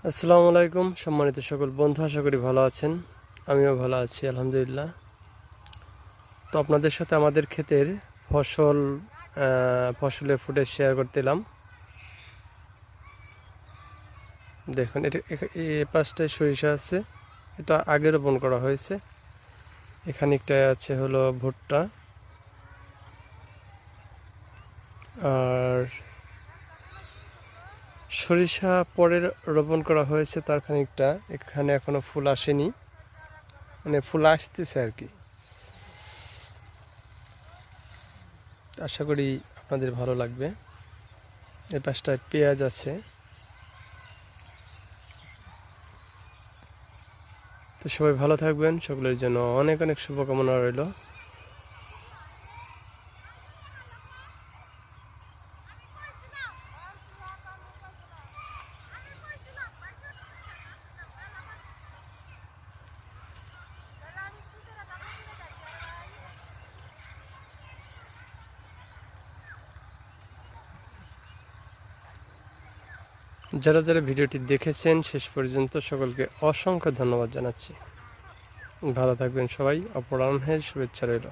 আসসালামু আলাইকুম সম্মানিত সকল বন্ধু, আশা করি ভালো আছেন। আমিও ভালো আছি আলহামদুলিল্লাহ। তো আপনাদের সাথে আমাদের ক্ষেতের ফসলের ফুটেজ শেয়ার করতেলাম। দেখুন এটা এই পাশটায় সরিষা আছে, এটা আগে রোপণ করা হয়েছে। এখানেকটায় আছে হলো ভুট্টা, আর সরিষা পরে রোপণ করা হয়েছে তার খানিকটা এখানে এখনো ফুল আসেনি, মানে ফুল আসতেছে আর কি। আশা করি আপনাদের ভালো লাগবে। এই পাশটায় পেঁয়াজ আছে। তো সবাই ভালো থাকবেন, সকলের জন্য অনেক অনেক শুভকামনা রইল। যারা যারা ভিডিওটি দেখেছেন শেষ পর্যন্ত সকলকে অসংখ্য ধন্যবাদ জানাচ্ছি। ভালো থাকবেন সবাই, অপরাহ্নের শুভেচ্ছা রইল।